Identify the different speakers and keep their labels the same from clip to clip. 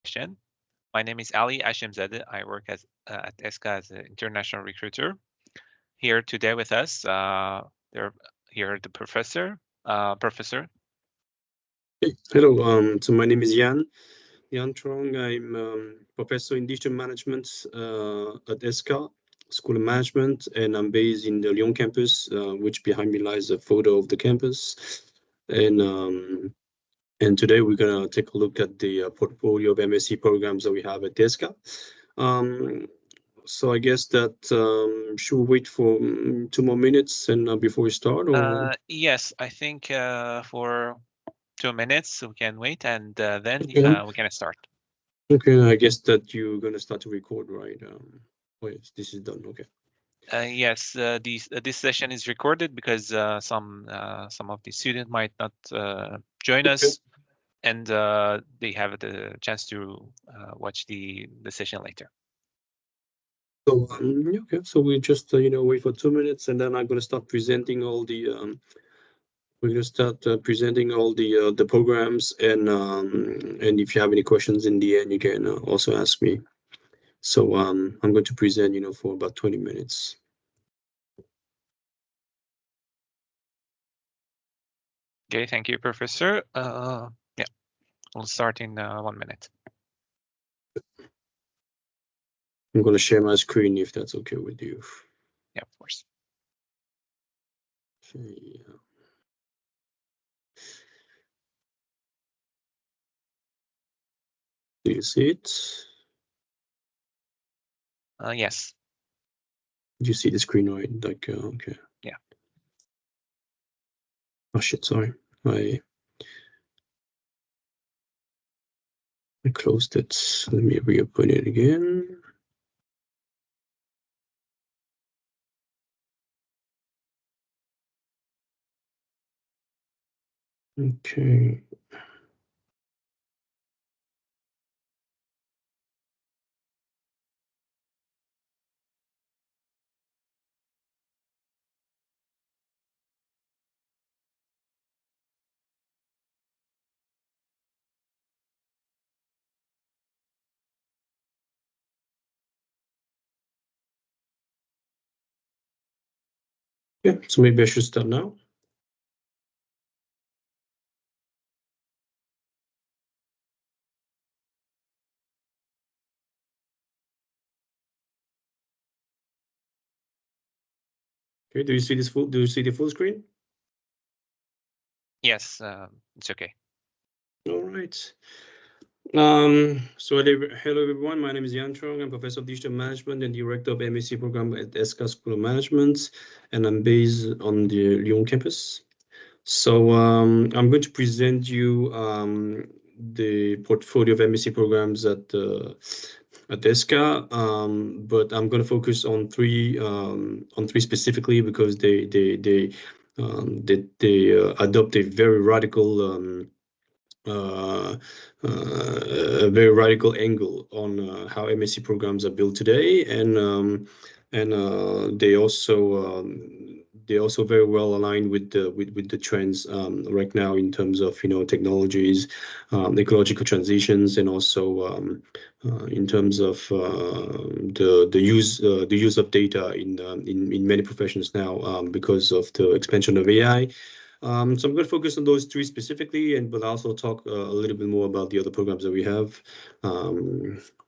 Speaker 1: session. My name is Ali Ashimzadeh. I work at ESSCA as an international recruiter. Here today with us, they're here the professor.
Speaker 2: Hello, so my name is Jan Trong. I'm professor in digital management at ESSCA School of Management, and I'm based in the Lyon campus, which behind me lies a photo of the campus. And um, and today we're gonna take a look at the portfolio of MSc programs that we have at ESSCA. Um, so I guess that should we wait for 2 more minutes and before we start, or
Speaker 1: Yes, I think for 2 minutes we can wait, and then
Speaker 2: okay.
Speaker 1: we can start.
Speaker 2: Okay, I guess that you're gonna start to record, right? Oh yes, this is done. Okay.
Speaker 1: Yes, this session is recorded because some of the students might not join
Speaker 2: Okay.
Speaker 1: us, and they have the chance to watch the session later.
Speaker 2: So okay. So we just wait for 2 minutes, and then I'm gonna start presenting all the we're gonna start presenting all the programs, and if you have any questions in the end, you can also ask me. So I'm going to present, for about 20 minutes.
Speaker 1: Okay, thank you, Professor. Yeah, we'll start in 1 minute.
Speaker 2: I'm gonna share my screen if that's okay with you.
Speaker 1: Yeah, of course.
Speaker 2: Okay. Do you see it?
Speaker 1: Yes.
Speaker 2: Do you see the screen right? Like okay.
Speaker 1: Yeah.
Speaker 2: Oh shit! Sorry, I I closed it. Let me reopen it again. Okay. Yeah, so maybe I should start now. Okay, do you see this full? Do you see the full screen?
Speaker 1: Yes, it's okay.
Speaker 2: All right. So hello everyone. My name is Jan Trong. I'm professor of digital management and director of MSc program at ESSCA School of Management, and I'm based on the Lyon campus. So I'm going to present you the portfolio of MSc programs at ESSCA, but I'm going to focus on three specifically because they adopt a very uh, a very radical angle on how MSc programs are built today, and they also very well aligned with the trends right now in terms of technologies, ecological transitions, and also in terms of the use of data in many professions now because of the expansion of AI. So I'm going to focus on those three specifically, but also talk a little bit more about the other programs that we have,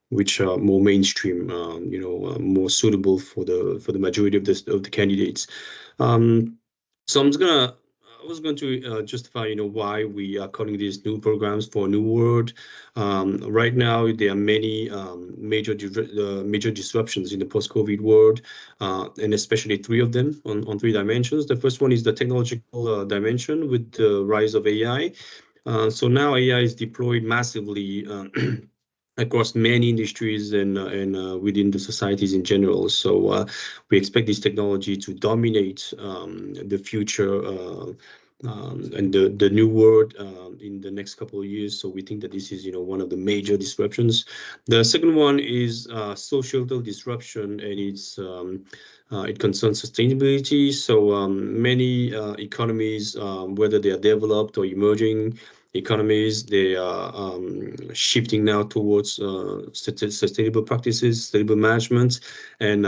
Speaker 2: which are more mainstream, more suitable for the majority of the candidates. Um, so I was going to justify, why we are calling these new programs for a new world. Right now, there are many major disruptions in the post-COVID world, and especially three of them on three dimensions. The first one is the technological dimension with the rise of AI. So now AI is deployed massively across many industries and within the societies in general. So we expect this technology to dominate the future and the new world in the next couple of years. So we think that this is one of the major disruptions. The second one is societal disruption, and it concerns sustainability. So many economies, whether they are developed or emerging, economies. They are shifting now towards sustainable practices, sustainable management, and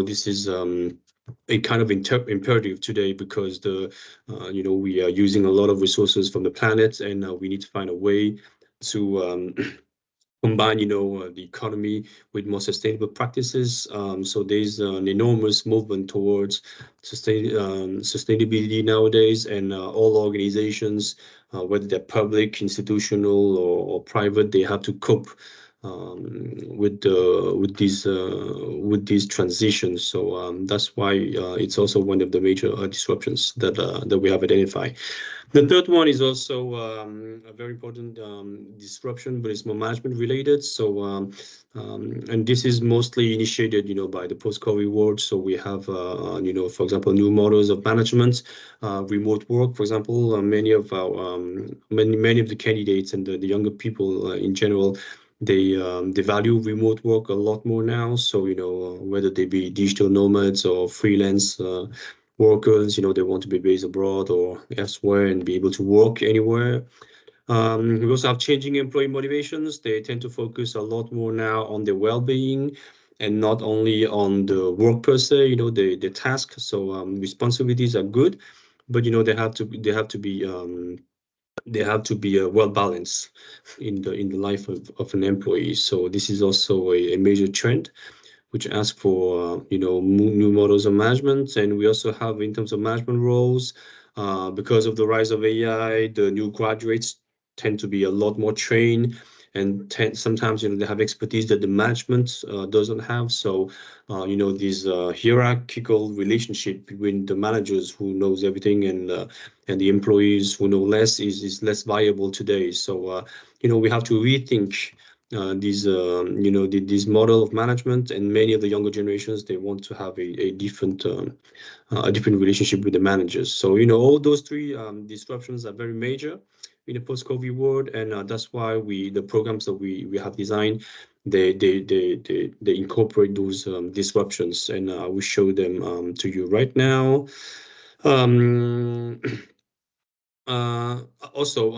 Speaker 2: this is a kind of imperative today because we are using a lot of resources from the planet, and we need to find a way to combine, the economy with more sustainable practices. So there's an enormous movement towards sustainability nowadays, and all organizations, whether they're public, institutional, or private, they have to cope with these transitions. So that's why it's also one of the major disruptions that we have identified. The third one is also a very important disruption, but it's more management related. So, and this is mostly initiated, by the post-COVID world. So we have, for example, new models of management, remote work. For example, many of the candidates and the younger people in general, they value remote work a lot more now. So, whether they be digital nomads or freelance. Workers, they want to be based abroad or elsewhere and be able to work anywhere. We also have changing employee motivations. They tend to focus a lot more now on their well-being and not only on the work per se, the task. So responsibilities are good, but they have to be well balanced in the life of an employee. So this is also a major trend which ask for new models of management. And we also have, in terms of management roles, because of the rise of AI, the new graduates tend to be a lot more trained, and sometimes they have expertise that the management doesn't have. So this hierarchical relationship between the managers who knows everything and the employees who know less is less viable today. So we have to rethink this model of management, and many of the younger generations, they want to have a different relationship with the managers. So all those three disruptions are very major in the post-COVID world, and that's why the programs that we have designed, they incorporate those disruptions, and I will show them to you right now. Um, uh, Also,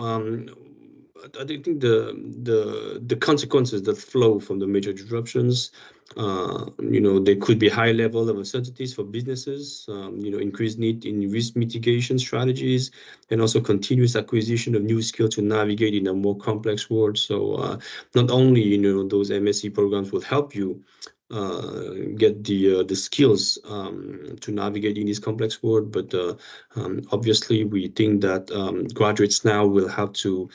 Speaker 2: I think the consequences that flow from the major disruptions, they could be high level of uncertainties for businesses, increased need in risk mitigation strategies, and also continuous acquisition of new skills to navigate in a more complex world. So not only those MSc programs will help you get the skills to navigate in this complex world, but obviously we think that graduates now will have to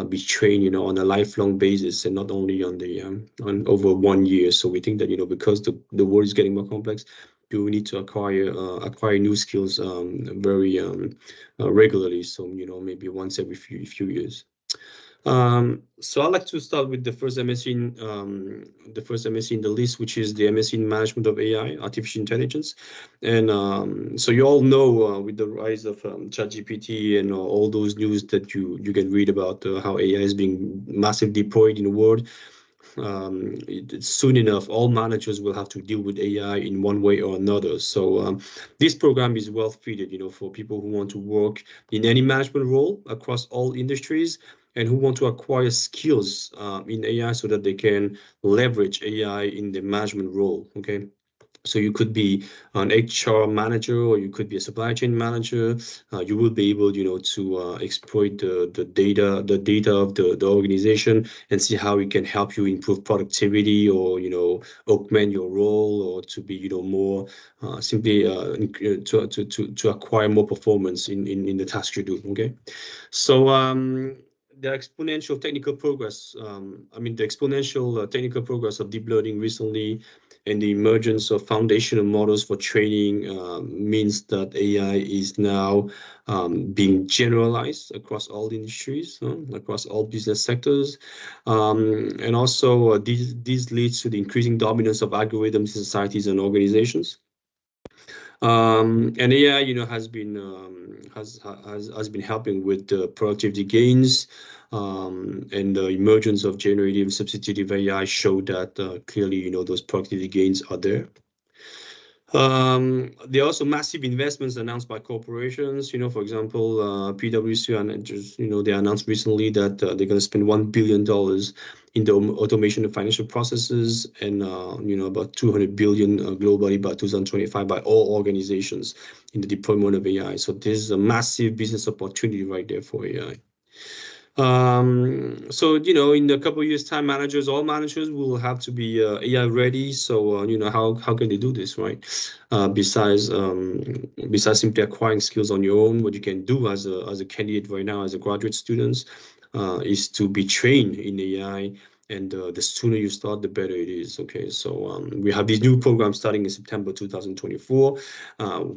Speaker 2: be trained, on a lifelong basis, and not only on over 1 year. So we think that because the world is getting more complex, you need to acquire new skills very regularly. So maybe once every few years. So I'd like to start with the first MSc in the list, which is the MSc in Management of AI, Artificial Intelligence. And so you all know, with the rise of ChatGPT and all those news that you can read about how AI is being massively deployed in the world. Soon enough, all managers will have to deal with AI in one way or another. So this program is well fitted, for people who want to work in any management role across all industries, and who want to acquire skills in AI so that they can leverage AI in the management role. Okay. So you could be an HR manager, or you could be a supply chain manager. You will be able, to exploit the data of the organization, and see how it can help you improve productivity, or augment your role, or to be more simply to acquire more performance in the task you do. Okay, so the exponential technical progress. The exponential technical progress of deep learning recently, and the emergence of foundational models for training, means that AI is now being generalized across all industries, across all business sectors, and also this leads to the increasing dominance of algorithms in societies and organizations. And AI, has been helping with the productivity gains, and the emergence of generative substitutive AI show that clearly, those productivity gains are there. There are also massive investments announced by corporations. For example, PwC, and just, they announced recently that they're going to spend $1 billion in the automation of financial processes, and about 200 billion globally by 2025 by all organizations in the deployment of AI. So there's a massive business opportunity right there for AI. So, in a couple of years' time, all managers will have to be AI ready. So, how can they do this, right? Besides simply acquiring skills on your own, what you can do as a candidate right now, as a graduate student, is to be trained in AI. And the sooner you start, the better it is. Okay, so we have these new programs starting in September 2024,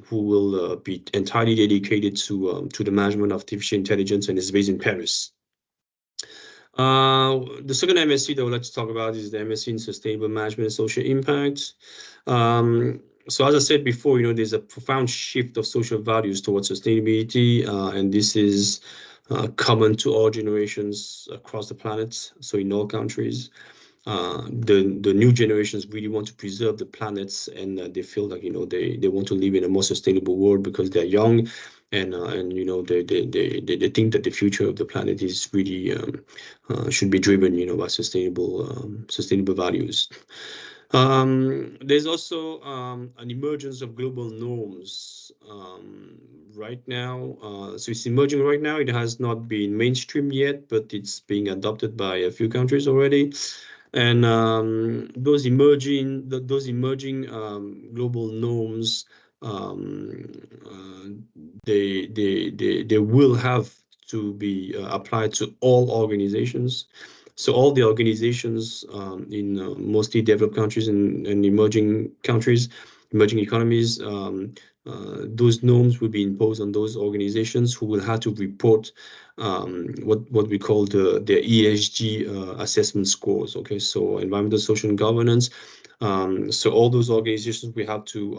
Speaker 2: who will be entirely dedicated to the management of artificial intelligence, and is based in Paris. The second MSc that I would like to talk about is the MSc in Sustainable Management and Social Impact. So as I said before, there's a profound shift of social values towards sustainability, and this is common to all generations across the planet, so in all countries. The new generations really want to preserve the planets, and they feel like they want to live in a more sustainable world because they're young, and they think that the future of the planet is really should be driven by sustainable values. There's also an emergence of global norms right now. So it's emerging right now. It has not been mainstream yet, but it's being adopted by a few countries already. And those emerging global norms, they will have to be applied to all organizations. So all the organizations in mostly developed countries and emerging countries, emerging economies, those norms will be imposed on those organizations, who will have to report what we call the ESG assessment scores. Okay, so environmental, social, and governance. So all those organizations we have to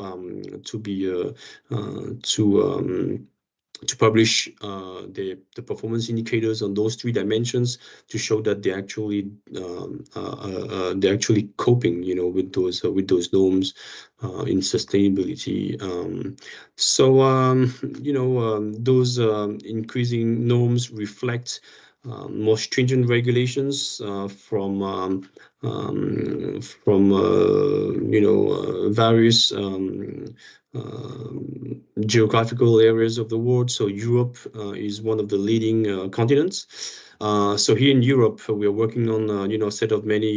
Speaker 2: publish the performance indicators on those three dimensions, to show that they're actually coping, with those norms in sustainability. Those increasing norms reflect more stringent regulations from various geographical areas of the world. So Europe is one of the leading continents. So here in Europe, we are working on a set of new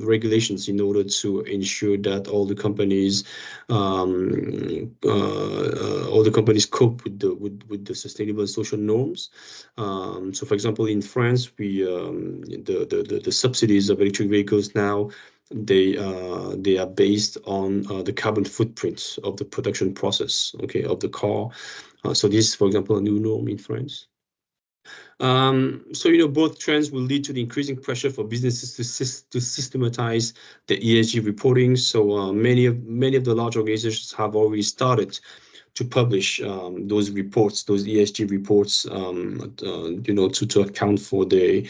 Speaker 2: regulations in order to ensure that all the companies cope with the sustainable and social norms. So, for example, in France, the subsidies of electric vehicles now, they are based on the carbon footprint of the production process, okay, of the car. So this is, for example, a new norm in France. So both trends will lead to the increasing pressure for businesses to systematize the ESG reporting. So many of the large organizations have already started to publish those reports, those ESG reports, to account for the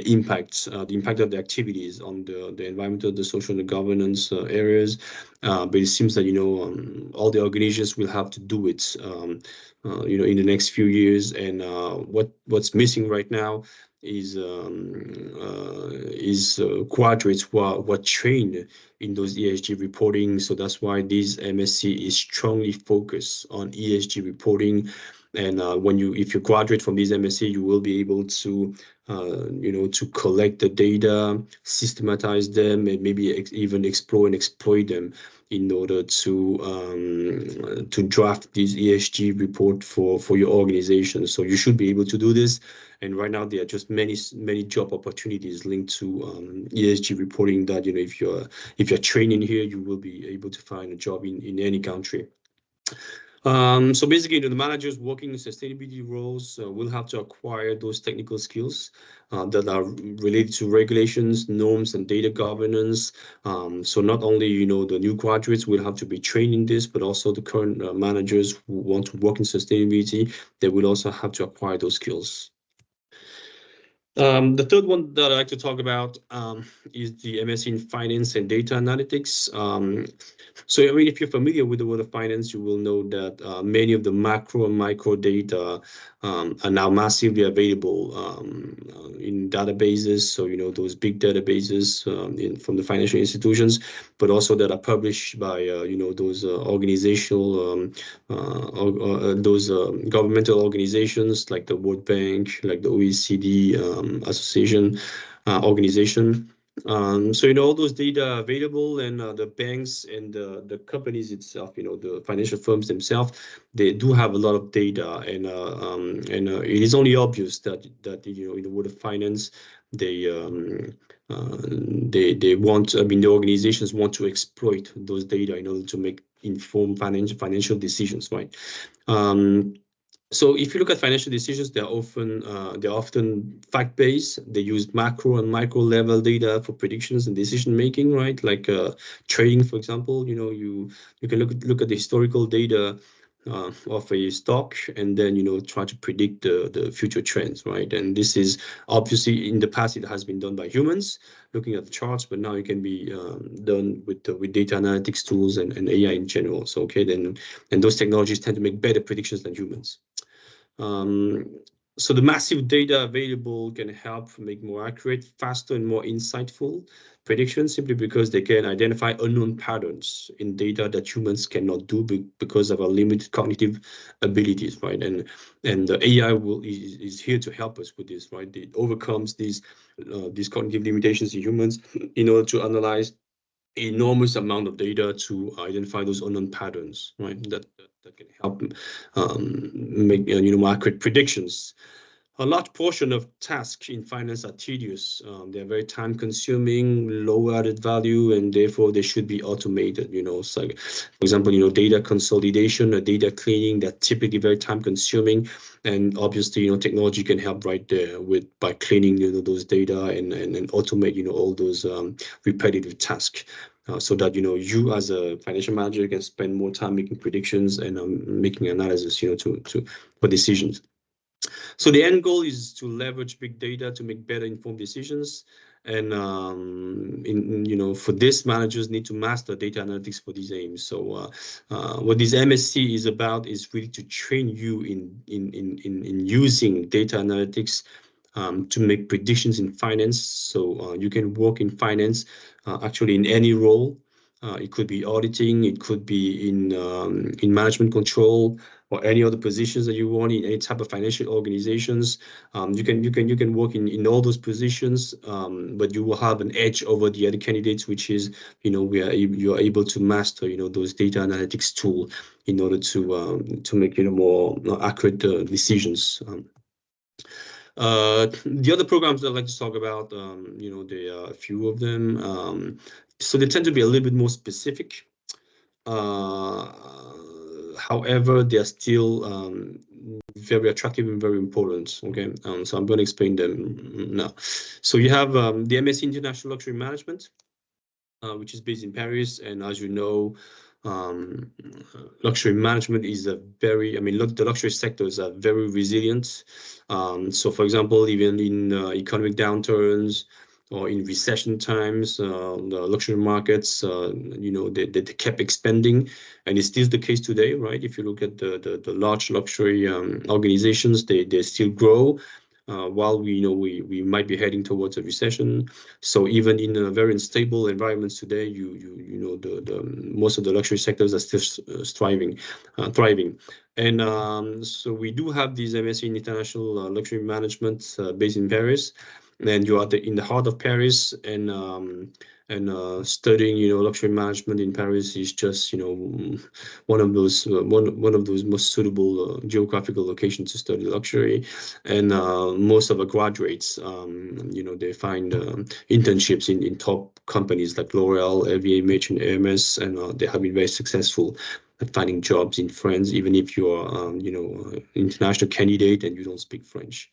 Speaker 2: impact of the activities on the environmental, the social, and the governance areas. But it seems that all the organizations will have to do it, in the next few years. And what's missing right now is graduates who are trained in those ESG reporting. So that's why this MSc is strongly focused on ESG reporting. And if you graduate from this MSc, you will be able to to collect the data, systematize them, and maybe even explore and exploit them in order to draft this ESG report for your organization. So you should be able to do this. And right now, there are just many job opportunities linked to ESG reporting that, if you're training here, you will be able to find a job in any country. So basically, the managers working in sustainability roles will have to acquire those technical skills that are related to regulations, norms, and data governance. So not only, the new graduates will have to be trained in this, but also the current managers who want to work in sustainability, they will also have to acquire those skills. The third one that I like to talk about is the MSc in Finance and Data Analytics. So, I mean, if you're familiar with the world of finance, you will know that many of the macro and micro data are now massively available in databases. So, you know, those big databases from the financial institutions, but also that are published by, you know, those organizational, those governmental organizations like the World Bank, like the OECD association organization. So, you know, all those data are available, and the banks and the companies itself, you know, the financial firms themselves, they do have a lot of data, and it is only obvious that you know, in the world of finance, they they want, I mean, the organizations want to exploit those data in order to make informed financial decisions, right? Um, so if you look at financial decisions, they're often fact-based. They use macro and micro level data for predictions and decision making, right? Like trading, for example. You know, you can look at the historical data of a stock, and then, you know, try to predict the future trends, right? And this is obviously, in the past it has been done by humans looking at the charts, but now it can be done with data analytics tools and AI in general. So okay, then, and those technologies tend to make better predictions than humans. Um, so the massive data available can help make more accurate, faster, and more insightful predictions, simply because they can identify unknown patterns in data that humans cannot do because of our limited cognitive abilities, right? And the AI is here to help us with this, right? It overcomes these cognitive limitations in humans in order to analyze enormous amount of data to identify those unknown patterns, right? That can help make, you know, more accurate predictions. A large portion of tasks in finance are tedious. They're very time consuming, low added value, and therefore they should be automated. You know, so for example, you know, data consolidation or data cleaning, they're typically very time consuming. And obviously, you know, technology can help right there with by cleaning, you know, those data and automate, you know, all those repetitive tasks. So that, you know, you as a financial manager can spend more time making predictions and making analysis, you know, to for decisions. So the end goal is to leverage big data to make better informed decisions. And you know, for this, managers need to master data analytics for these aims. So what this MSc is about is really to train you in using data analytics to make predictions in finance. So you can work in finance actually in any role. It could be auditing, it could be in management control, or any other positions that you want in any type of financial organizations. You can work in all those positions, but you will have an edge over the other candidates, which is, you know, you are able to master, you know, those data analytics tool in order to make, you know, more accurate decisions. The other programs I'd like to talk about, you know, there are a few of them. So they tend to be a little bit more specific. Uh, However, they are still very attractive and very important. Okay, so I'm going to explain them now. So you have the MSc International Luxury Management, which is based in Paris, and as you know, um, luxury management is a very, I mean, look, the luxury sectors are very resilient. So, for example, even in economic downturns or in recession times, the luxury markets, you know, they kept expanding, and it's still the case today, right? If you look at the large luxury organizations, they still grow. While we, you know, we might be heading towards a recession, so even in a very unstable environments today, you know, the most of the luxury sectors are still thriving. And so we do have these MSc in International Luxury Management based in Paris, and you are in the heart of Paris, and studying, you know, luxury management in Paris is just, you know, one of those most suitable geographical locations to study luxury. And most of the graduates, you know, they find internships in top companies like L'Oreal, LVMH, and Hermes, and they have been very successful at finding jobs in France, even if you're, you know, international candidate and you don't speak French.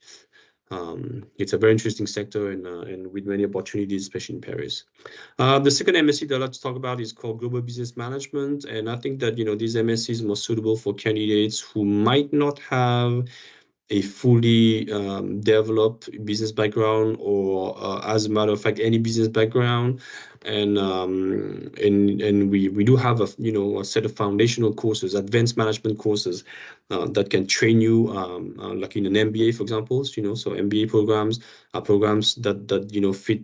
Speaker 2: It's a very interesting sector, and with many opportunities, especially in Paris. The second MSc that I'd like to talk about is called Global Business Management, and I think that, you know, this MSc is more suitable for candidates who might not have a fully developed business background, or as a matter of fact, any business background. And we do have a set of foundational courses, advanced management courses that can train you, like in an MBA, for example. So MBA programs are programs that fit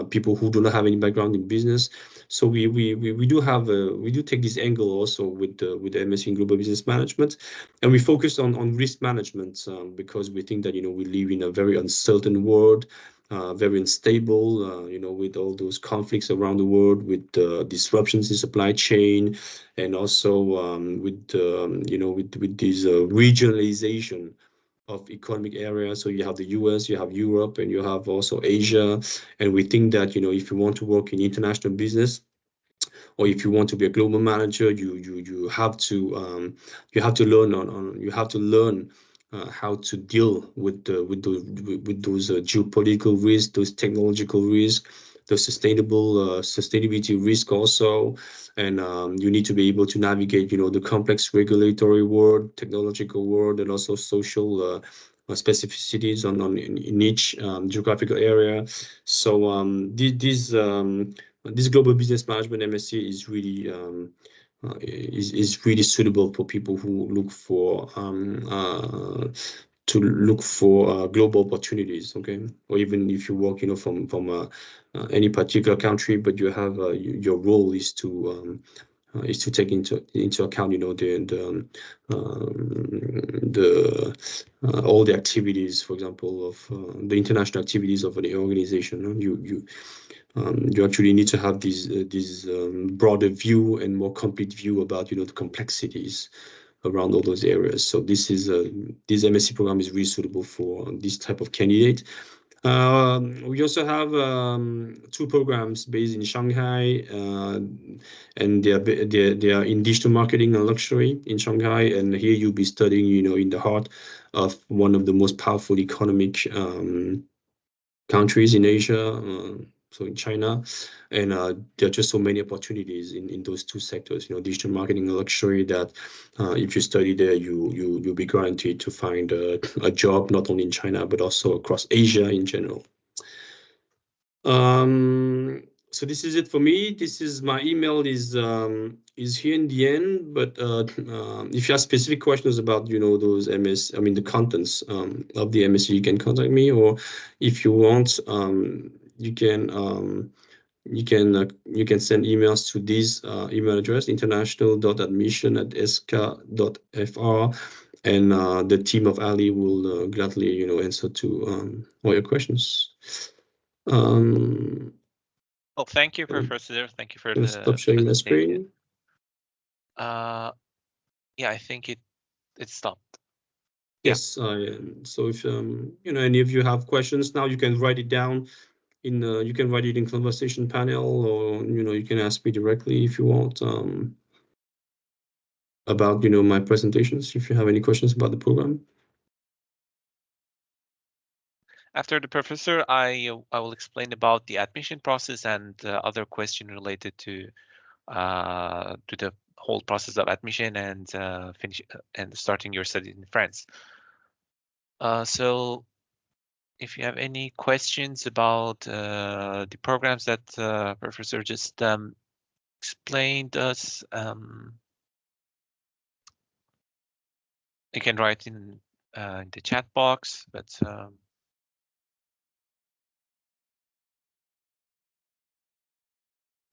Speaker 2: people who do not have any background in business. So we do we do take this angle also with the MSc in Global Business Management, and we focus on risk management, because we think that we live in a very uncertain world, very unstable, with all those conflicts around the world, with disruptions in supply chain, and also with this regionalization of economic areas. So you have the US, you have Europe, and you have also Asia. And we think that if you want to work in international business, or if you want to be a global manager, you have to learn you have to learn how to deal with those geopolitical risks, those technological risks, the sustainability risk also. And you need to be able to navigate the complex regulatory world, technological world, and also social specificities in each geographical area. So this global business management MSc is really suitable for people who look for global opportunities. Okay, or even if you work, from any particular country, but you have your role is to take into account, the all the activities, for example, of the international activities of an organization. You actually need to have this broader view and more complete view about the complexities around all those areas. So this MSc program is really suitable for this type of candidate. We also have two programs based in Shanghai, and they are in digital marketing and luxury in Shanghai. And here you'll be studying, in the heart of one of the most powerful economic countries in Asia, so in China. And there are just so many opportunities in those two sectors, digital marketing and luxury, that if you study there, you'll be guaranteed to find a job, not only in China, but also across Asia in general. So this is it for me. This is my email is here in the end. But if you have specific questions about those the contents of the MSc, you can contact me. Or if you want, you can you can send emails to this email address, international.admission@esca.fr, and the team of Ali will gladly answer to all your questions.
Speaker 1: Oh, thank you,
Speaker 2: I'm
Speaker 1: Professor. Thank you for
Speaker 2: gonna
Speaker 1: the
Speaker 2: stop sharing my
Speaker 1: presentation.
Speaker 2: screen.
Speaker 1: Yeah, I think it stopped. Yeah.
Speaker 2: Yes, so if any of you have questions now, you can write it down you can write it in conversation panel, or you can ask me directly if you want about my presentations, if you have any questions about the program.
Speaker 1: After the professor, I will explain about the admission process and other question related to the whole process of admission and finish and starting your study in France. So if you have any questions about the programs that professor just explained us, you can write in the chat box. But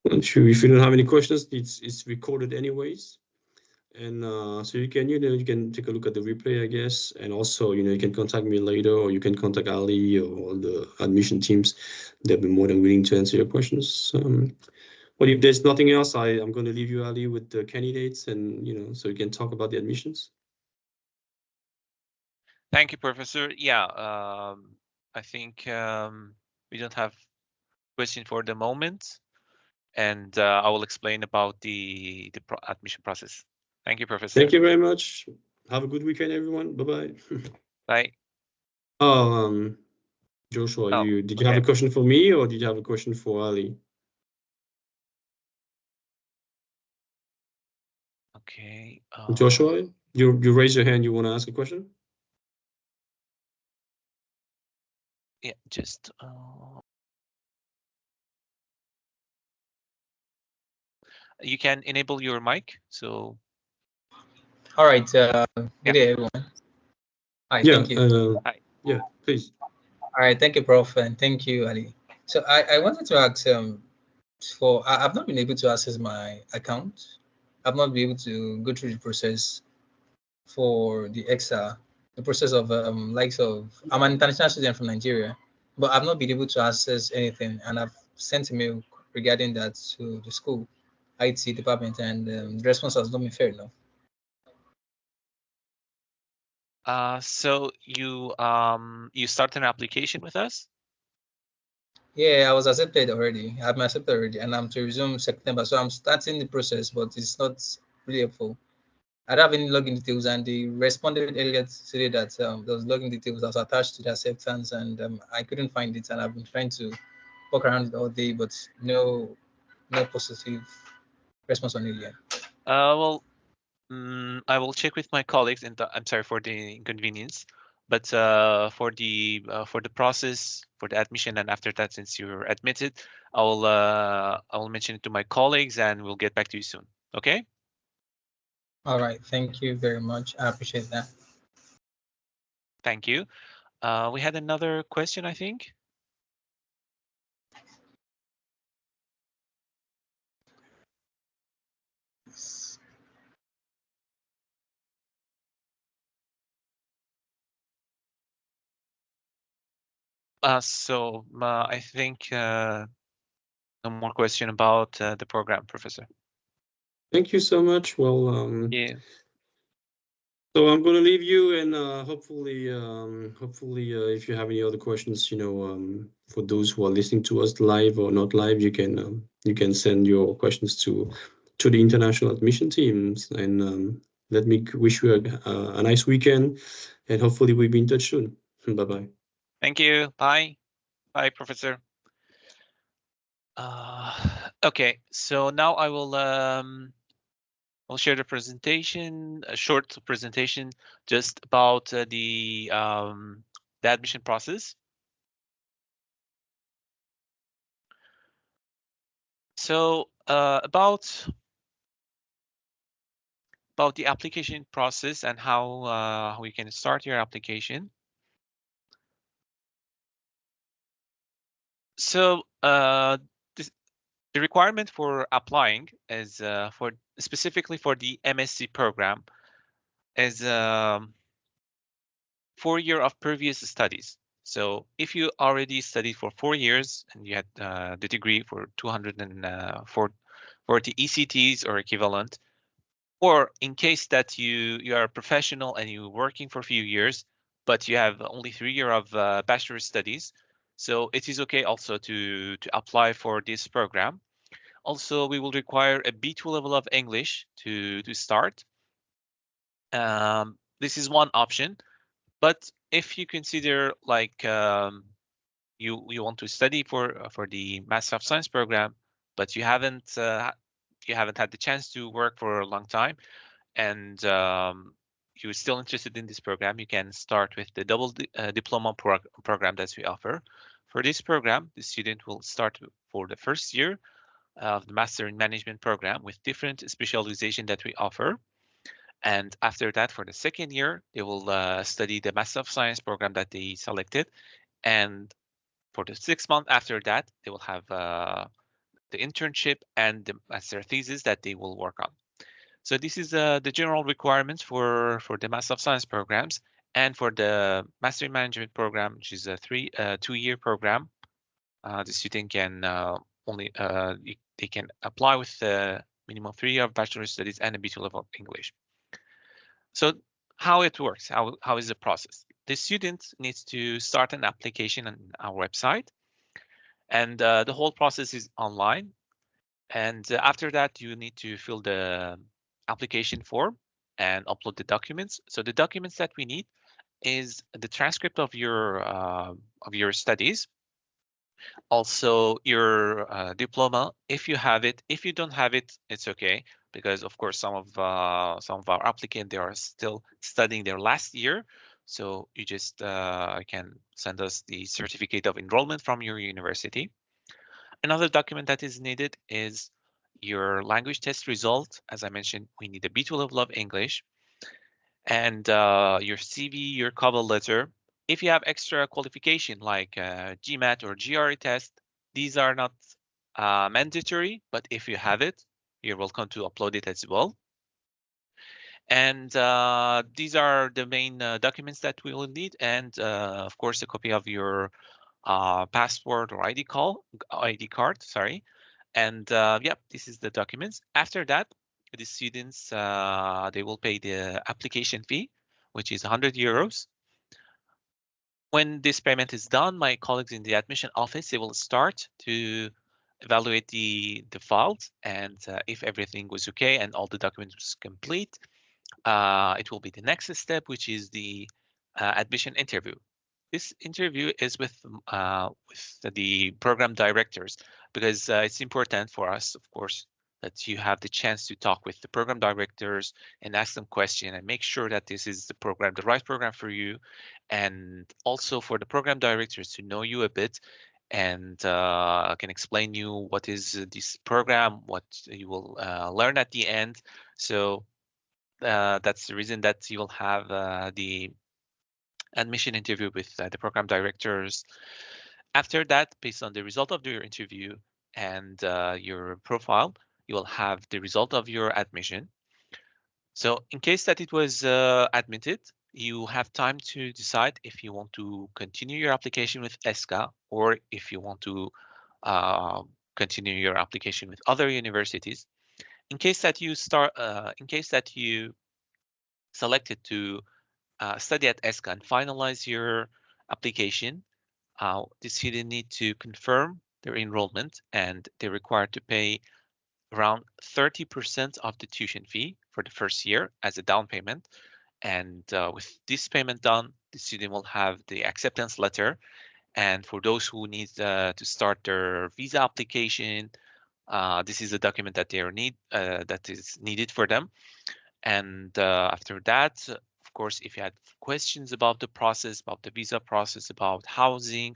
Speaker 2: if you don't have any questions, it's recorded anyways. And so you can take a look at the replay, I guess. And also, you can contact me later, or you can contact Ali or the admission teams. They'll be more than willing to answer your questions. But if there's nothing else, I'm going to leave you, Ali, with the candidates, and so you can talk about the admissions.
Speaker 1: thank you, Professor. Yeah, I think we don't have question for the moment, and I will explain about the admission process. Thank you, Professor.
Speaker 2: Thank you very much. Have a good weekend, everyone. Bye-bye.
Speaker 1: Bye.
Speaker 2: Oh, Joshua,
Speaker 1: Oh,
Speaker 2: did you have
Speaker 1: okay.
Speaker 2: a question for me, or did you have a question for Ali?
Speaker 1: Okay.
Speaker 2: Joshua, you raise your hand. You want to ask a question?
Speaker 1: Yeah, just you can enable your mic. So
Speaker 3: All right.
Speaker 1: yeah,
Speaker 3: Good day, everyone. Hi,
Speaker 2: Yeah,
Speaker 3: thank you.
Speaker 1: hi.
Speaker 2: yeah, please.
Speaker 3: All right, thank you, Prof, and thank you, Ali. So I wanted to ask I've not been able to access my account. I've not been able to go through the process for the EXA, the process of likes of I'm an international student from Nigeria, but I've not been able to access anything, and I've sent a mail regarding that to the school IT department, and the response has not been fair enough.
Speaker 1: So you start an application with us?
Speaker 3: Yeah, I was accepted already. I've been accepted already, and I'm to resume September. So I'm starting the process, but it's not really helpful. I don't have any login details, and they responded earlier today that there was login details that was attached to the acceptance, and I couldn't find it, and I've been trying to walk around it all day, but no positive response on it yet.
Speaker 1: Well, I will check with my colleagues, and I'm sorry for the inconvenience, but for the process for the admission, and after that, since you're admitted, I will mention it to my colleagues, and we'll get back to you soon. Okay?
Speaker 3: All right, thank you very much. I appreciate that.
Speaker 1: Thank you. We had another question, I think. I think no more question about the program, Professor.
Speaker 2: Thank you so much. Well,
Speaker 1: Yeah.
Speaker 2: so I'm gonna leave you, and hopefully, if you have any other questions, for those who are listening to us live or not live, you can send your questions to the international admission teams, and let me wish you a nice weekend, and hopefully we'll be in touch soon. Bye bye.
Speaker 1: Thank you. Bye. Bye, Professor. Okay, so now I'll share the presentation, a short presentation just about the admission process. So about the application process and how you can start your application. So the requirement for applying is for specifically for the MSc program is 4 year of previous studies. So if you already studied for 4 years and you had the degree for 240 ECTs or equivalent, or in case that you are a professional and you're working for a few years, but you have only 3 years of bachelor studies, so it is okay also to apply for this program. Also, we will require a B2 level of English to start. This is one option. But if you consider like you want to study for the Master of Science program, but you haven't had the chance to work for a long time, and you're still interested in this program, you can start with the diploma program that we offer. For this program, the student will start for the first year of the Master in Management program with different specialization that we offer. And after that, for the second year, they will study the Master of Science program that they selected. And for the 6 months after that, they will have the internship and the master thesis that they will work on. So this is the general requirements for the Master of Science programs. And for the Master in Management program, which is a 2 year program, the student can they can apply with the minimum 3 year of bachelor studies and a B2 level of English. So how it works, how is the process? The student needs to start an application on our website, and the whole process is online. And after that, you need to fill the application form and upload the documents. So the documents that we need is the transcript of your studies, also your diploma if you have it. If you don't have it, it's okay, because of course some of our applicants, they are still studying their last year. So you just can send us the certificate of enrollment from your university. Another document that is needed is your language test result. As I mentioned, we need a B2 level of English, and your CV, your cover letter. If you have extra qualification like GMAT or GRE test, these are not mandatory, but if you have it, you're welcome to upload it as well. And these are the main documents that we will need, and of course, a copy of your passport or ID card, sorry. And yep, this is the documents. After that, the students they will pay the application fee, which is 100 euros. When this payment is done, my colleagues in the admission office, they will start to evaluate the files, and if everything was okay and all the documents was complete, it will be the next step, which is the admission interview. This interview is with the program directors, because it's important for us, of course, that you have the chance to talk with the program directors and ask them questions and make sure that this is the right program for you, and also for the program directors to know you a bit and can explain you what is this program, what you will learn at the end. So that's the reason that you will have the admission interview with the program directors. After that, based on the result of your interview and your profile, you will have the result of your admission. So in case that it was admitted, you have time to decide if you want to continue your application with ESSCA or if you want to uh, continue your application with other universities. In case that you selected to study at ESSCA and finalize your application, the student need to confirm their enrollment, and they're required to pay around 30% of the tuition fee for the first year as a down payment. And with this payment done, the student will have the acceptance letter. And for those who need to start their visa application, this is a document that that is needed for them. And after that, of course, if you had questions about the process, about the visa process, about housing,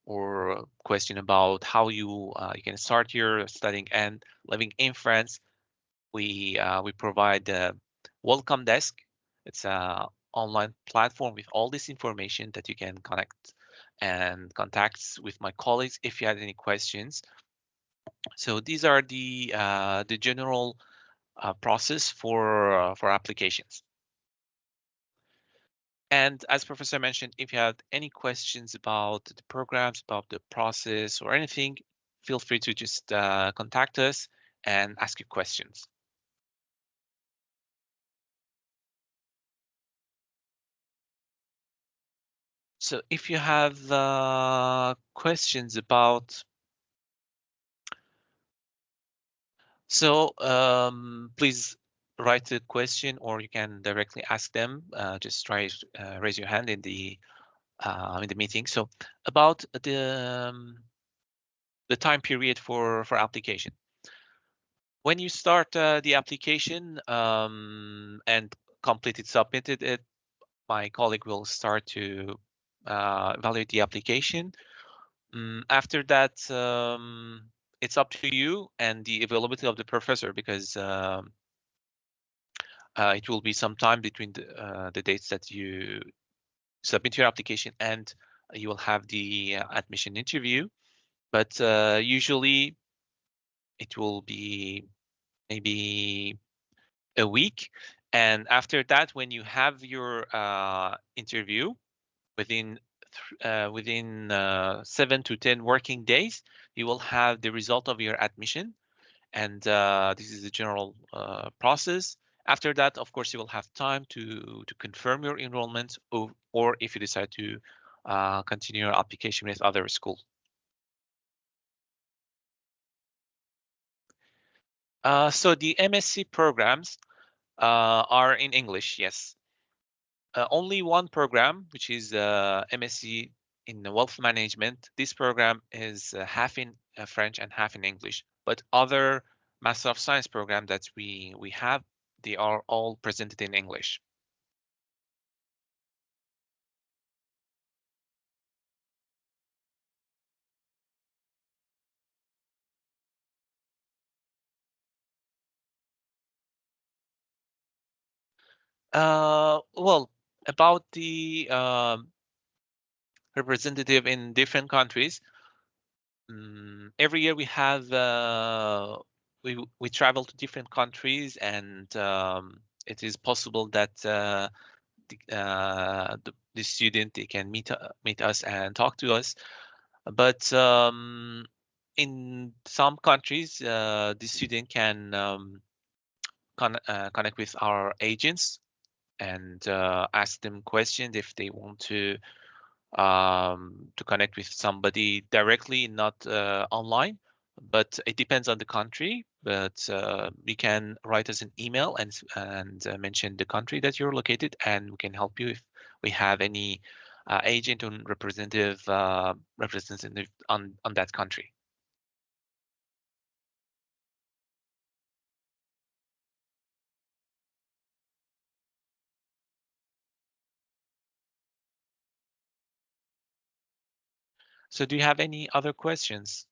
Speaker 1: or a question about how you can start your studying and living in France, we provide the welcome desk. It's a online platform with all this information that you can connect and contacts with my colleagues if you had any questions. So these are the general process for applications. And as Professor mentioned, if you have any questions about the programs, about the process or anything, feel free to just contact us and ask your questions. So if you have questions about, please write a question or you can directly ask them. Just try raise your hand in the meeting. So about the time period for application. When you start the application and submitted it, my colleague will start to evaluate the application. After that, it's up to you and the availability of the professor, because it will be some time between the dates that you submit your application and you will have the admission interview. But usually it will be maybe a week. And after that, when you have your interview within 7 to 10 working days, you will have the result of your admission. And this is the general process. After that, of course, you will have time to confirm your enrollment, or if you decide to continue your application with other schools. So the MSc programs are in English, yes. Only one program, which is MSc in Wealth Management. This program is half in French and half in English. But other Master of Science program that we have, they are all presented in English. Well, about the representative in different countries, every year we have we travel to different countries, and it is possible that the student, they can meet us and talk to us. But in some countries, the student can connect with our agents and ask them questions if they want to connect with somebody directly, not online. But it depends on the country. But you can write us an email and mention the country that you're located, and we can help you if we have any agent or representative on that country. So do you have any other questions?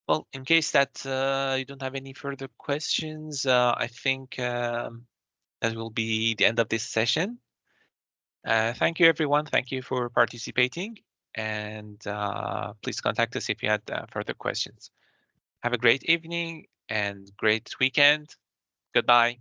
Speaker 1: Well, in case that you don't have any further questions, I think that will be the end of this session. Thank you, everyone. Thank you for participating. And please contact us if you had further questions. Have a great evening and great weekend. Goodbye.